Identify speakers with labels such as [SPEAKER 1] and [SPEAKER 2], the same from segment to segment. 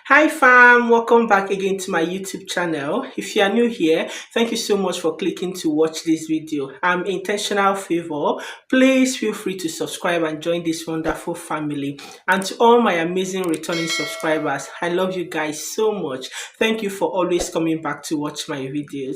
[SPEAKER 1] Hi fam, welcome back again to my YouTube channel. If you are new here, thank you so much for clicking to watch this video. I'm Intentional Favor. Please feel free to subscribe and join this wonderful family. And to all my amazing returning subscribers, I love you guys so much. Thank you for always coming back to watch my videos.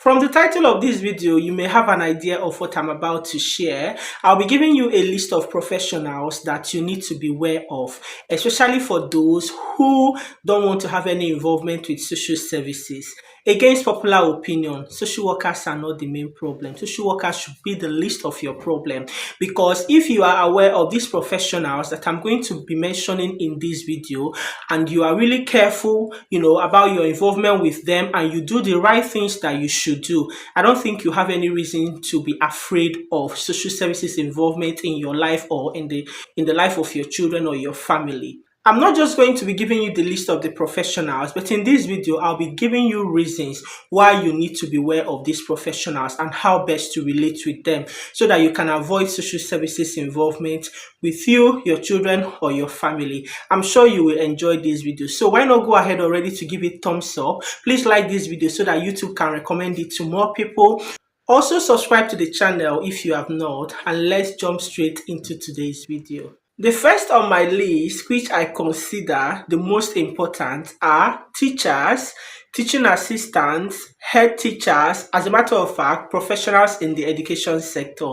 [SPEAKER 1] From the title of this video, you may have an idea of what I'm about to share. I'll be giving you a list of professionals that you need to be aware of, especially for those who don't want to have any involvement with social services. Against popular opinion, social workers are not the main problem. Social workers should be the least of your problem, because if you are aware of these professionals that I'm going to be mentioning in this video, and you are really careful, about your involvement with them, and you do the right things that you should do, I don't think you have any reason to be afraid of social services involvement in your life or in the life of your children or your family. I'm not just going to be giving you the list of the professionals, but in this video, I'll be giving you reasons why you need to be aware of these professionals and how best to relate with them so that you can avoid social services involvement with you, your children, or your family. I'm sure you will enjoy this video. So why not go ahead already to give it thumbs up? Please like this video so that YouTube can recommend it to more people. Also subscribe to the channel if you have not, and let's jump straight into today's video. The first on my list, which I consider the most important, are teachers, teaching assistants, head teachers, as a matter of fact, professionals in the education sector.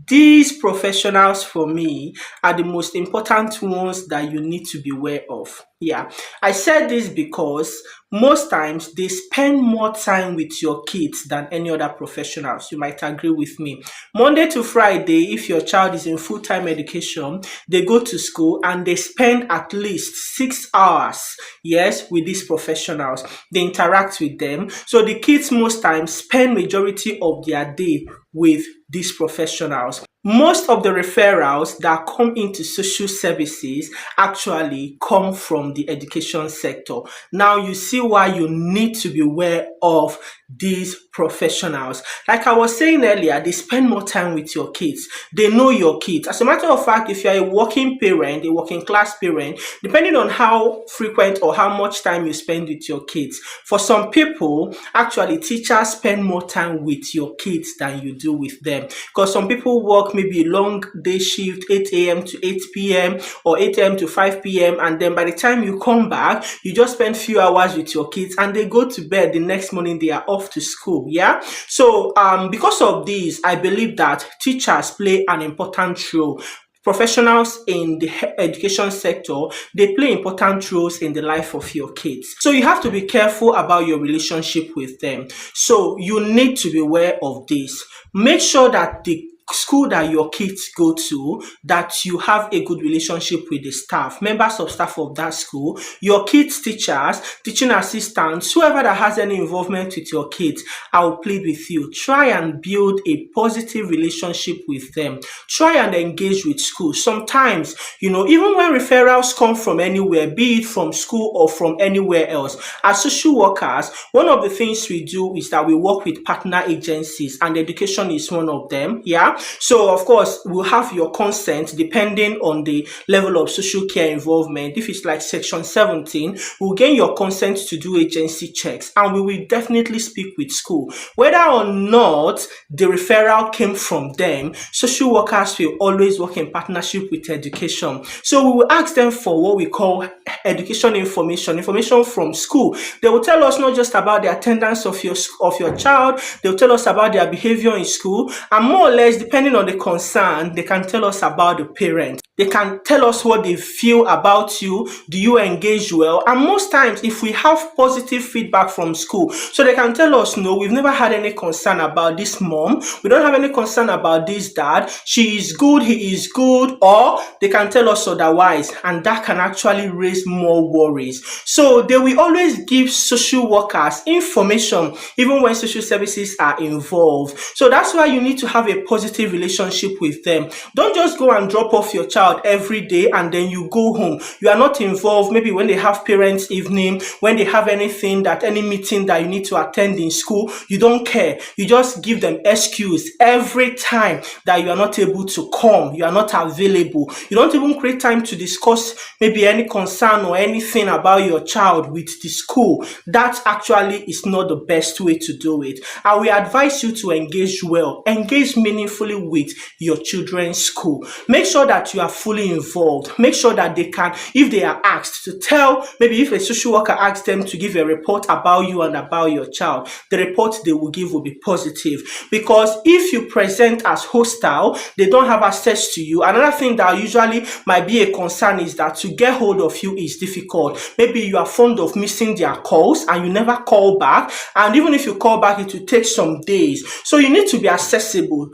[SPEAKER 1] These professionals for me are the most important ones that you need to be aware of. Yeah, I said this because most times they spend more time with your kids than any other professionals. You might agree with me. Monday to Friday, if your child is in full-time education, they go to school and they spend at least 6 hours, yes, with these professionals. They interact with them. So the kids most times spend majority of their day with these professionals. Most of the referrals that come into social services actually come from the education sector. Now you see why you need to be aware of these professionals. Like I was saying earlier, they spend more time with your kids. They know your kids. As a matter of fact, if you're a working parent, a working class parent, depending on how frequent or how much time you spend with your kids, for some people, actually teachers spend more time with your kids than you do with them. Because some people work maybe a long day shift, 8 a.m. to 8 p.m. or 8 a.m. to 5 p.m. and then by the time you come back, you just spend few hours with your kids and they go to bed. The next morning they are off to school. Yeah. So because of this, I believe that teachers play an important role. Professionals in the education sector, they play important roles in the life of your kids. So you have to be careful about your relationship with them. So you need to be aware of this. Make sure that the school that your kids go to, that you have a good relationship with the staff, members of staff of that school, your kids' teachers, teaching assistants, whoever that has any involvement with your kids. I will plead with you, try and build a positive relationship with them. Try and engage with school. Sometimes, even when referrals come from anywhere, be it from school or from anywhere else, as social workers, one of the things we do is that we work with partner agencies, and education is one of them. Yeah. So, of course, we'll have your consent depending on the level of social care involvement. If it's like Section 17, we'll gain your consent to do agency checks, and we will definitely speak with school. Whether or not the referral came from them, social workers will always work in partnership with education. So we will ask them for what we call education information from school. They will tell us not just about the attendance of your child, they'll tell us about their behavior in school, and more or less, depending on the concern, they can tell us about the parent. They can tell us what they feel about you. Do you engage well? And most times, if we have positive feedback from school, so they can tell us, no, we've never had any concern about this mom. We don't have any concern about this dad. She is good, he is good. Or they can tell us otherwise. And that can actually raise more worries. So they will always give social workers information, even when social services are involved. So that's why you need to have a positive positive relationship with them. Don't just go and drop off your child every day and then you go home. You are not involved maybe when they have parents evening, when they have anything, that any meeting that you need to attend in school. You don't care. You just give them excuse every time that you are not able to come, you are not available. You don't even create time to discuss maybe any concern or anything about your child with the school. That actually is not the best way to do it. I will advise you to engage well, engage meaningfully with your children's school. Make sure that you are fully involved. Make sure that they can, if they are asked to tell, maybe if a social worker asks them to give a report about you and about your child, the report they will give will be positive. Because if you present as hostile, they don't have access to you. Another thing that usually might be a concern is that to get hold of you is difficult. Maybe you are fond of missing their calls and you never call back, and even if you call back, it will take some days. So you need to be accessible.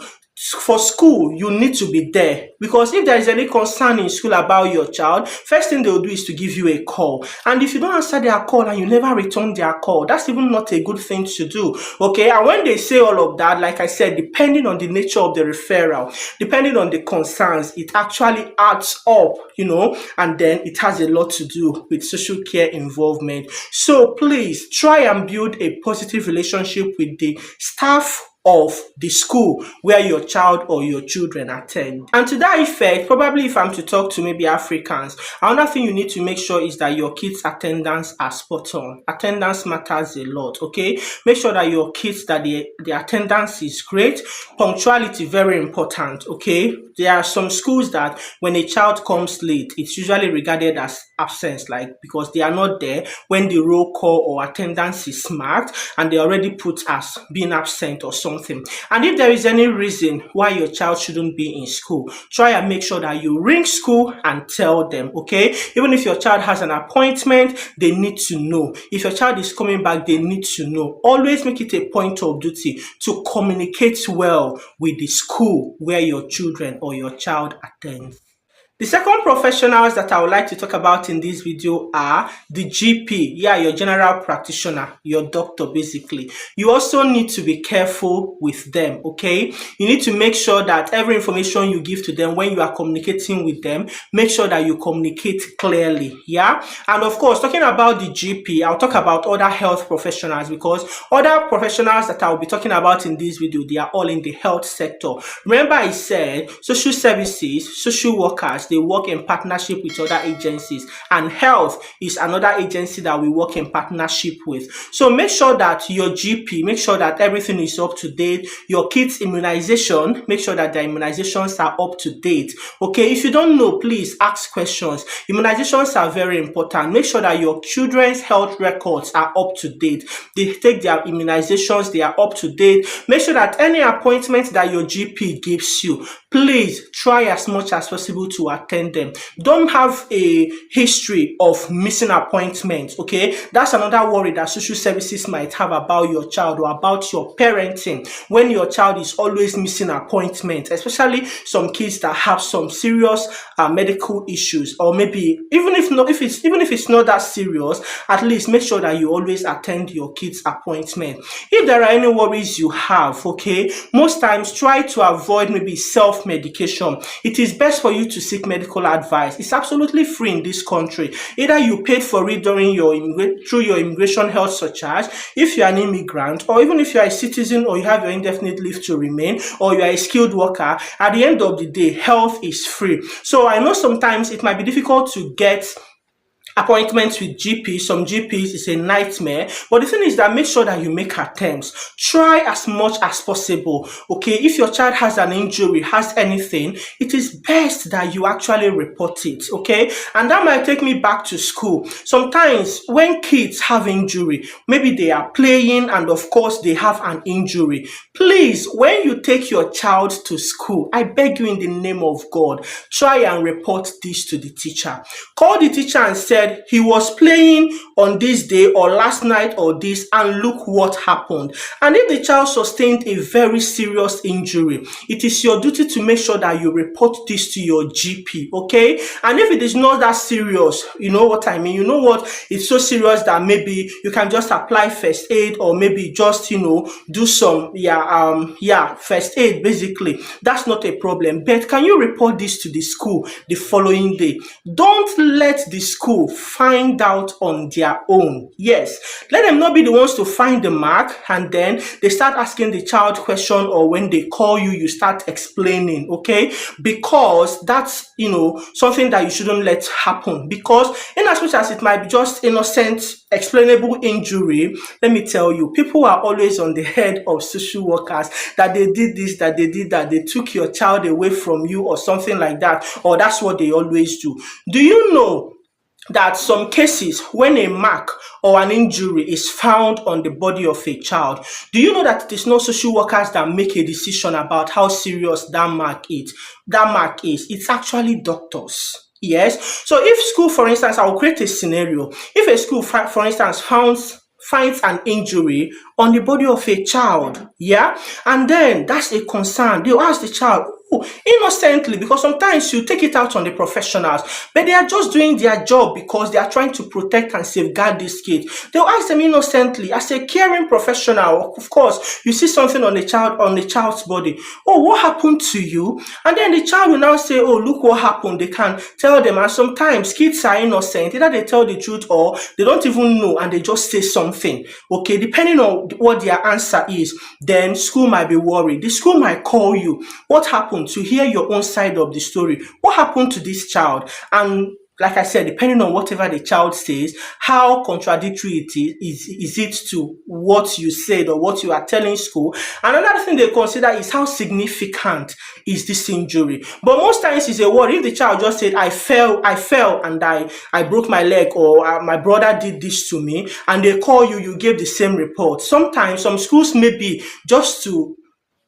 [SPEAKER 1] For school, you need to be there, because if there is any concern in school about your child, first thing they will do is to give you a call. And if you don't answer their call and you never return their call, that's even not a good thing to do. Okay, and when they say all of that, like I said, depending on the nature of the referral, depending on the concerns, it actually adds up, and then it has a lot to do with social care involvement. So please try and build a positive relationship with the staff of the school where your child or your children attend. And to that effect, probably if I'm to talk to maybe Africans, another thing you need to make sure is that your kids' attendance are spot on. Attendance matters a lot, okay? Make sure that your kids, that the attendance is great. Punctuality, very important, okay? There are some schools that when a child comes late, it's usually regarded as absence, like because they are not there when the roll call or attendance is marked and they already put as being absent or something. And if there is any reason why your child shouldn't be in school, try and make sure that you ring school and tell them, okay? Even if your child has an appointment, they need to know. If your child is coming back, they need to know. Always make it a point of duty to communicate well with the school where your children or your child attends. The second professionals that I would like to talk about in this video are the GP, your general practitioner, your doctor basically. You also need to be careful with them, okay? You need to make sure that every information you give to them when you are communicating with them, make sure that you communicate clearly, And of course, talking about the GP, I'll talk about other health professionals, because other professionals that I'll be talking about in this video, they are all in the health sector. Remember I said social services, social workers, they work in partnership with other agencies, and health is another agency that we work in partnership with. So make sure that your GP, make sure that everything is up to date. Your kids' immunization, make sure that their immunizations are up to date. Okay, if you don't know, please ask questions. Immunizations are very important. Make sure that your children's health records are up to date. They take their immunizations, they are up to date. Make sure that any appointment that your GP gives you, please try as much as possible to attend them. Don't have a history of missing appointments, okay? That's another worry that social services might have about your child or about your parenting, when your child is always missing appointments, especially some kids that have some serious medical issues, or maybe even if it's not that serious, at least make sure that you always attend your kids' appointment. If there are any worries you have, okay, most times try to avoid maybe self-medication. It is best for you to seek medical advice. It's absolutely free in this country. Either you paid for it during through your immigration health surcharge, if you are an immigrant, or even if you are a citizen or you have your indefinite leave to remain, or you are a skilled worker. At the end of the day, health is free. So I know sometimes it might be difficult to get appointments with GPs. Some GPs is a nightmare, but the thing is that make sure that you make attempts. Try as much as possible, okay? If your child has an injury, has anything, it is best that you actually report it, okay? And that might take me back to school. Sometimes when kids have injury, maybe they are playing and of course they have an injury, please, when you take your child to school, I beg you in the name of God, try and report this to the teacher. Call the teacher and say, said he was playing on this day or last night or this, and look what happened. And if the child sustained a very serious injury, it is your duty to make sure that you report this to your GP, okay? And if it is not that serious, you know what I mean, you know what, it's so serious that maybe you can just apply first aid, or maybe just, you know, do some first aid basically. That's not a problem. But can you report this to the school the following day? Don't let the school find out on their own. Yes, let them not be the ones to find the mark and then they start asking the child question, or when they call you, you start explaining, okay? Because that's, you know, something that you shouldn't let happen. Because in as much as it might be just innocent, explainable injury, let me tell you, people are always on the head of social workers that they did this, that they did that, they took your child away from you or something like that, or that's what they always do. Do you know that some cases, when a mark or an injury is found on the body of a child, do you know that it is not social workers that make a decision about how serious that mark is? It's actually doctors. Yes. So if school, for instance, I will create a scenario. If a school, for instance, finds an injury on the body of a child, yeah, and then that's a concern, they'll ask the child, innocently, because sometimes you take it out on the professionals, but they are just doing their job because they are trying to protect and safeguard this kid. They'll ask them innocently, as a caring professional, of course, you see something on the child's body. Oh, what happened to you? And then the child will now say, oh, look what happened. They can tell them, and sometimes kids are innocent. Either they tell the truth or they don't even know and they just say something. Okay, depending on what their answer is, then school might be worried. The school might call you. What happened? To hear your own side of the story. What happened to this child? And like I said, depending on whatever the child says, how contradictory is it to what you said or what you are telling school. Another thing they consider is how significant is this injury. But most times it's a word. If the child just said, I fell and I broke my leg, or my brother did this to me, and they call you, you give the same report. Sometimes some schools maybe just to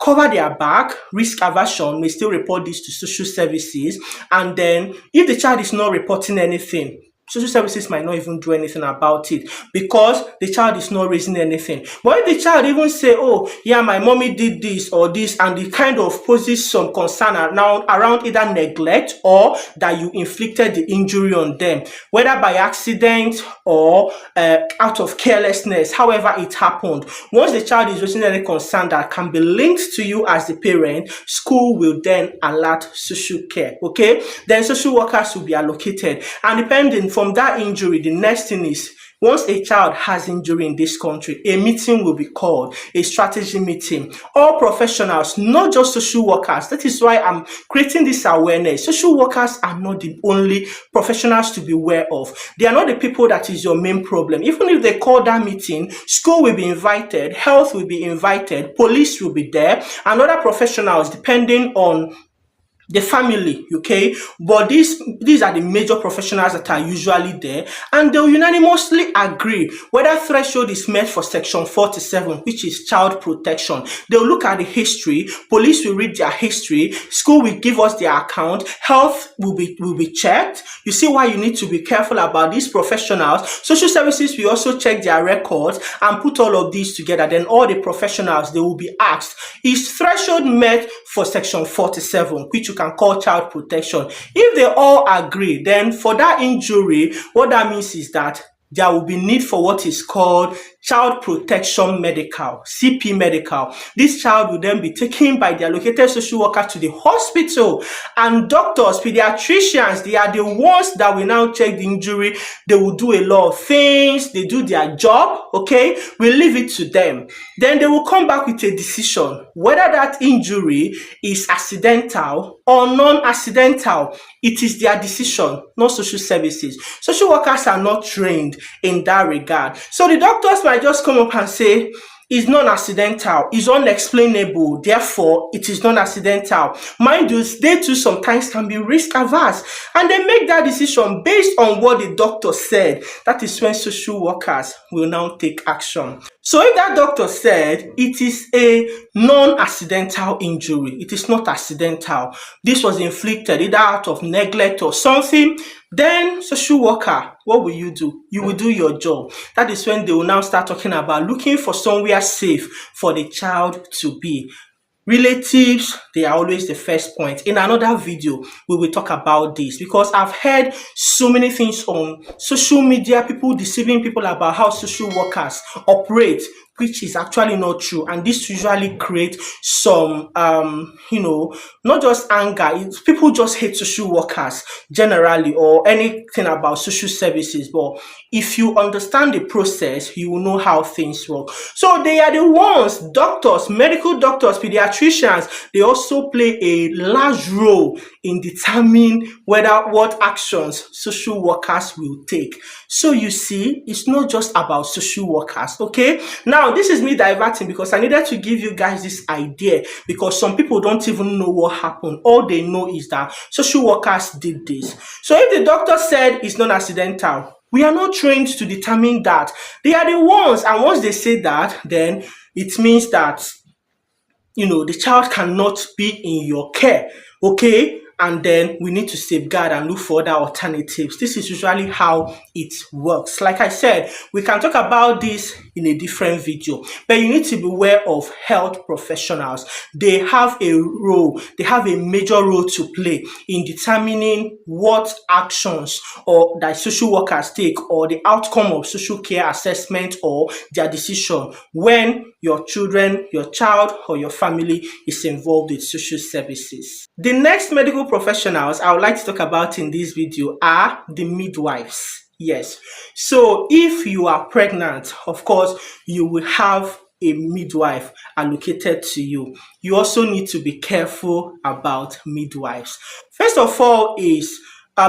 [SPEAKER 1] cover their back, risk aversion, may still report this to social services. And then if the child is not reporting anything, social services might not even do anything about it because the child is not raising anything. But if the child even say, oh, yeah, my mommy did this or this, and it kind of poses some concern now around either neglect or that you inflicted the injury on them, whether by accident or out of carelessness, however it happened. Once the child is raising any concern that can be linked to you as the parent, school will then alert social care, okay? Then social workers will be allocated. And depending from that injury, the next thing is, once a child has injury in this country, a meeting will be called, a strategy meeting. All professionals, not just social workers. That is why I'm creating this awareness. Social workers are not the only professionals to be aware of. They are not the people that is your main problem. Even if they call that meeting, school will be invited, health will be invited, police will be there, and other professionals depending on the family, okay? But these are the major professionals that are usually there, and they'll unanimously agree whether threshold is met for section 47, which is child protection. They'll look at the history, police will read their history, school will give us their account, health will be checked. You see why you need to be careful about these professionals. Social services will also check their records and put all of these together. Then all the professionals, they will be asked, is threshold met for section 47, which you can call child protection? If they all agree, then for that injury, what that means is that there will be need for what is called child protection medical, CP medical. This child will then be taken by the allocated social worker to the hospital, and doctors, pediatricians, they are the ones that will now check the injury. They will do a lot of things. They do their job, okay? We leave it to them. Then they will come back with a decision whether that injury is accidental or non-accidental. It is their decision, not social services. Social workers are not trained in that regard. So the doctors might just come up and say, is non-accidental, is unexplainable, therefore it is non-accidental. Mind you, they too sometimes can be risk averse, and they make that decision based on what the doctor said. That is when social workers will now take action. So if that doctor said it is a non-accidental injury, it is not accidental, this was inflicted either out of neglect or something, Then social worker, what will you do? You will do your job. That is when they will now start talking about looking for somewhere safe for the child to be. Relatives, they are always the first point. In another video, we will talk about this because I've heard so many things on social media, people deceiving people about how social workers operate, which is actually not true. And this usually creates some, not just anger. People just hate social workers generally or anything about social services. But if you understand the process, you will know how things work. So they are the ones, doctors, medical doctors, pediatricians, they also play a large role in determining what actions social workers will take. So you see, it's not just about social workers, okay? Now, this is me diverting because I needed to give you guys this idea because some people don't even know what happened. All they know is that social workers did this. So if the doctor said it's non-accidental, we are not trained to determine that. They are the ones, and once they say that, then it means that the child cannot be in your care, okay? And then we need to safeguard and look for other alternatives. This is usually how it works. Like I said, we can talk about this in a different video, but you need to be aware of health professionals. They have a role, they have a major role to play in determining what actions or that social workers take or the outcome of social care assessment or their decision when your child or your family is involved with social services. The next medical professionals I would like to talk about in this video are the midwives. Yes. So if you are pregnant, of course, you will have a midwife allocated to you. You also need to be careful about midwives. First of all is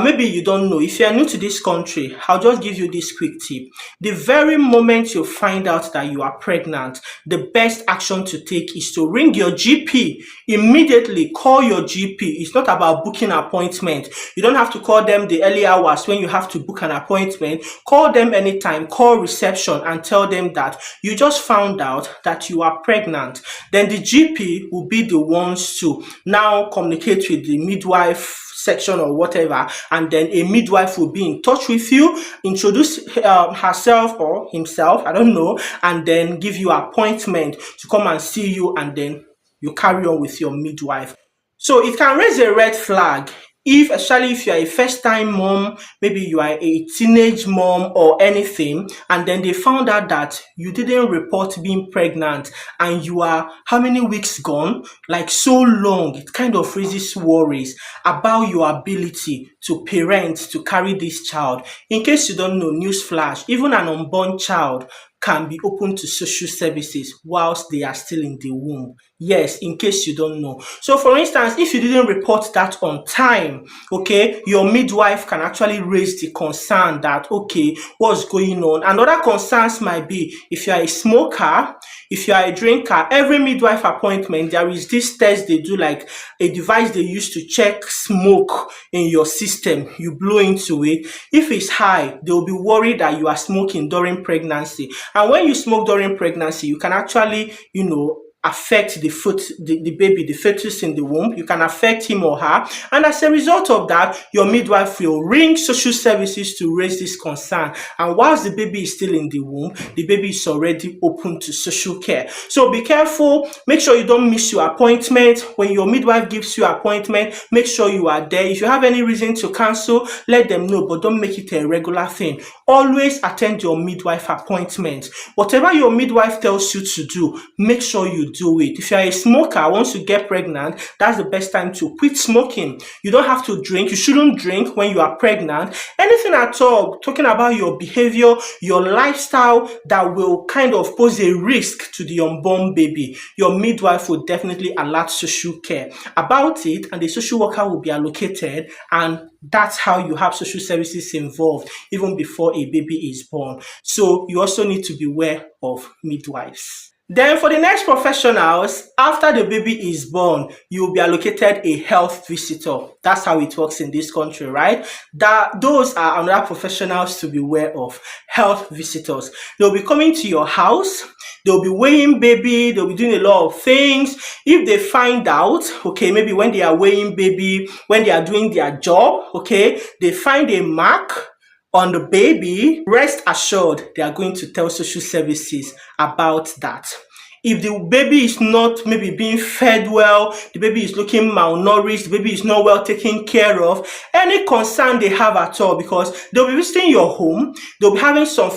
[SPEAKER 1] maybe you don't know. If you are new to this country, I'll just give you this quick tip. The very moment you find out that you are pregnant, the best action to take is to ring your GP. Immediately call your GP. It's not about booking an appointment. You don't have to call them the early hours when you have to book an appointment. Call them anytime. Call reception and tell them that you just found out that you are pregnant. Then the GP will be the ones to now communicate with the midwife section or whatever, and then a midwife will be in touch with you, introduce herself or himself, I don't know, and then give you an appointment to come and see you, and then you carry on with your midwife. So it can raise a red flag especially if you are a first-time mom, maybe you are a teenage mom or anything, and then they found out that you didn't report being pregnant and you are how many weeks gone, like so long. It kind of raises worries about your ability to parent, to carry this child. In case you don't know, newsflash, even an unborn child can be open to social services whilst they are still in the womb. Yes, in case you don't know. So for instance, if you didn't report that on time, okay, your midwife can actually raise the concern that, okay, what's going on? And other concerns might be if you are a smoker, if you are a drinker, every midwife appointment, there is this test they do, like a device they use to check smoke in your system. You blow into it. If it's high, they'll be worried that you are smoking during pregnancy. And when you smoke during pregnancy, you can actually, affect the baby, the fetus in the womb. You can affect him or her. And as a result of that, your midwife will ring social services to raise this concern. And whilst the baby is still in the womb, the baby is already open to social care. So be careful. Make sure you don't miss your appointment. When your midwife gives you an appointment, make sure you are there. If you have any reason to cancel, let them know, but don't make it a regular thing. Always attend your midwife appointment. Whatever your midwife tells you to do, make sure you do it. If you're a smoker, once you get pregnant, that's the best time to quit smoking. You don't have to drink. You shouldn't drink when you are pregnant. Anything at all, talking about your behavior, your lifestyle that will kind of pose a risk to the unborn baby, your midwife will definitely alert social care about it, and the social worker will be allocated, and that's how you have social services involved even before a baby is born. So you also need to be aware of midwives. Then for the next professionals, after the baby is born, you will be allocated a health visitor. That's how it works in this country, right? Those are another professionals to be aware of, health visitors. They'll be coming to your house, they'll be weighing baby, they'll be doing a lot of things. If they find out, okay, maybe when they are weighing baby, when they are doing their job, okay, they find a mark on the baby, rest assured they are going to tell social services about that. If the baby is not maybe being fed well, the baby is looking malnourished, the baby is not well taken care of, any concern they have at all, because they'll be visiting your home, they'll be having some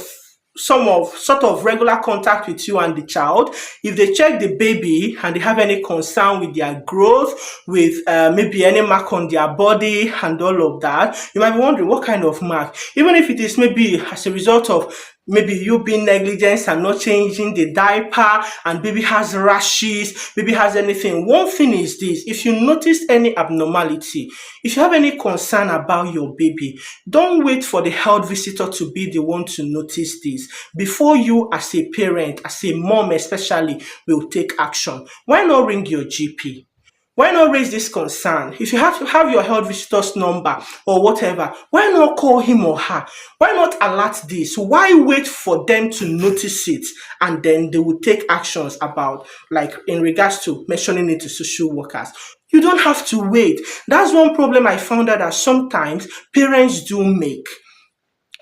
[SPEAKER 1] sort of regular contact with you and the child. If they check the baby and they have any concern with their growth, with maybe any mark on their body and all of that, you might be wondering what kind of mark. Even if it is maybe as a result of maybe you being negligent and not changing the diaper, and baby has rashes, baby has anything. One thing is this: if you notice any abnormality, if you have any concern about your baby, don't wait for the health visitor to be the one to notice this before you, as a parent, as a mom especially, will take action. Why not ring your GP? Why not raise this concern? If you have to have your health visitor's number or whatever, why not call him or her? Why not alert this? Why wait for them to notice it and then they will take actions about, like in regards to mentioning it to social workers? You don't have to wait. That's one problem I found out that sometimes parents do make.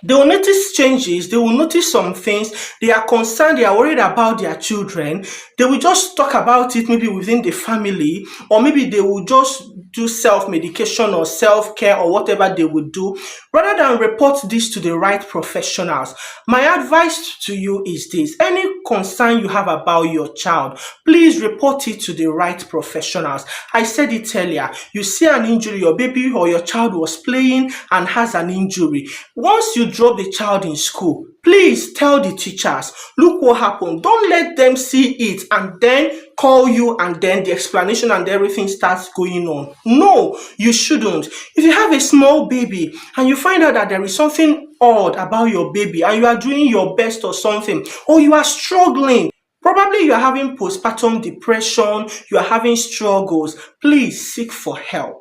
[SPEAKER 1] They will notice changes, they will notice some things, they are concerned, they are worried about their children. They will just talk about it maybe within the family, or maybe they will just do self-medication or self-care or whatever they would do, rather than report this to the right professionals. My advice to you is this: any concern you have about your child, please report it to the right professionals. I said it earlier, you see an injury, your baby or your child was playing and has an injury. Once you drop the child in school, please tell the teachers, look what happened. Don't let them see it and then call you and then the explanation and everything starts going on. No, you shouldn't. If you have a small baby and you find out that there is something odd about your baby and you are doing your best or something, or you are struggling, probably you are having postpartum depression, you are having struggles, please seek for help.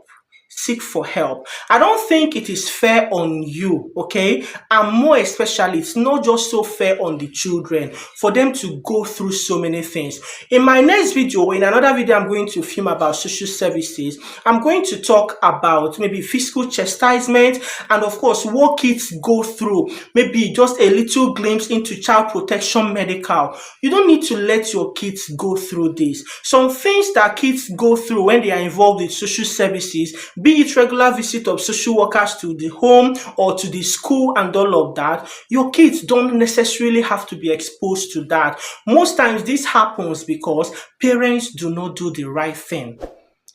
[SPEAKER 1] Seek for help. I don't think it is fair on you, okay? And more especially, it's not just so fair on the children for them to go through so many things. In my next video, in another video I'm going to film about social services, I'm going to talk about maybe physical chastisement and of course what kids go through, maybe just a little glimpse into child protection medical. You don't need to let your kids go through this. Some things that kids go through when they are involved in social services, be it regular visit of social workers to the home or to the school and all of that, your kids don't necessarily have to be exposed to that. Most times this happens because parents do not do the right thing.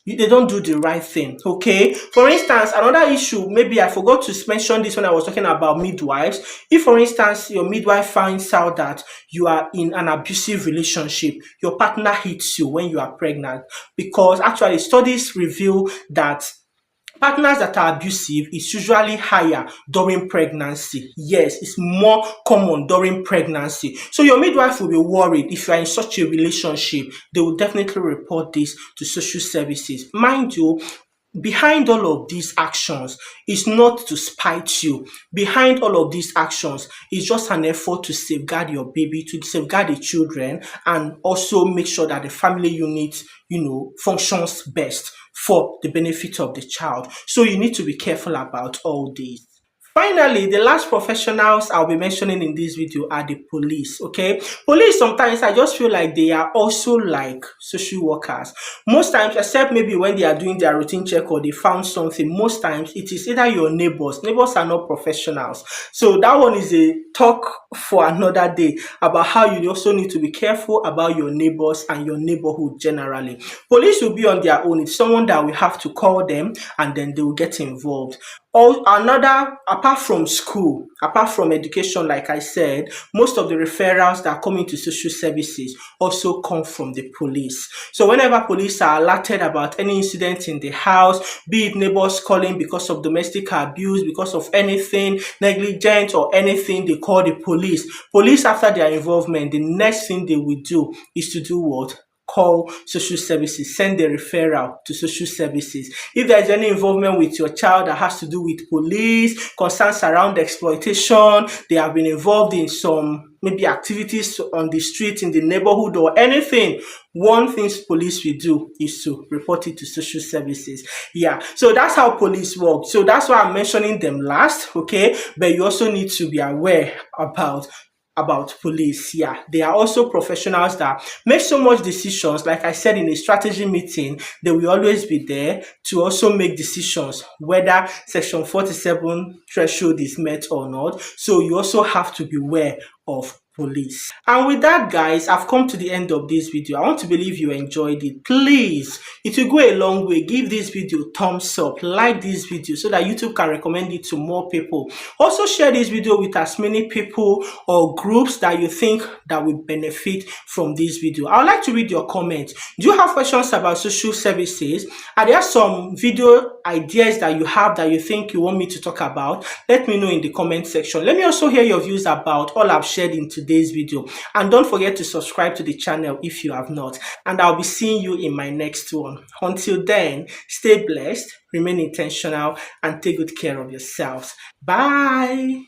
[SPEAKER 1] They don't do the right thing, okay? For instance, another issue, maybe I forgot to mention this when I was talking about midwives. If, for instance, your midwife finds out that you are in an abusive relationship, your partner hits you when you are pregnant, because actually studies reveal that partners that are abusive is usually higher during pregnancy. Yes, it's more common during pregnancy. So your midwife will be worried if you are in such a relationship. They will definitely report this to social services. Mind you, behind all of these actions is not to spite you. Behind all of these actions is just an effort to safeguard your baby, to safeguard the children, and also make sure that the family unit, functions best for the benefit of the child. So you need to be careful about all these. Finally, the last professionals I'll be mentioning in this video are the police, okay? Police, sometimes I just feel like they are also like social workers. Most times, except maybe when they are doing their routine check or they found something, most times it is either your neighbors. Neighbors are not professionals. So that one is a talk for another day about how you also need to be careful about your neighbors and your neighborhood generally. Police will be on their own. It's someone that we have to call them and then they will get involved. All another apart from school, apart from education, like I said, most of the referrals that come into social services also come from the police. So whenever police are alerted about any incident in the house, be it neighbors calling because of domestic abuse, because of anything negligent or anything, they call the police. Police, after their involvement, the next thing they will do is to do what? Call social services, send the referral to social services. If there is any involvement with your child that has to do with police, concerns around exploitation, they have been involved in some maybe activities on the street, in the neighborhood, or anything, one thing police will do is to report it to social services. Yeah, so that's how police work. So that's why I'm mentioning them last, okay? But you also need to be aware about police. Yeah, they are also professionals that make so much decisions. Like I said, in a strategy meeting, they will always be there to also make decisions whether section 47 threshold is met or not. So you also have to be aware of police. And with that, guys, I've come to the end of this video. I want to believe you enjoyed it. Please, it will go a long way. Give this video thumbs up, like this video so that YouTube can recommend it to more people. Also share this video with as many people or groups that you think that will benefit from this video. I would like to read your comments. Do you have questions about social services? Are there some video ideas that you have that you think you want me to talk about? Let me know in the comment section. Let me also hear your views about all I've shared in today's video. And don't forget to subscribe to the channel if you have not. And I'll be seeing you in my next one. Until then, stay blessed, remain intentional, and take good care of yourselves. Bye.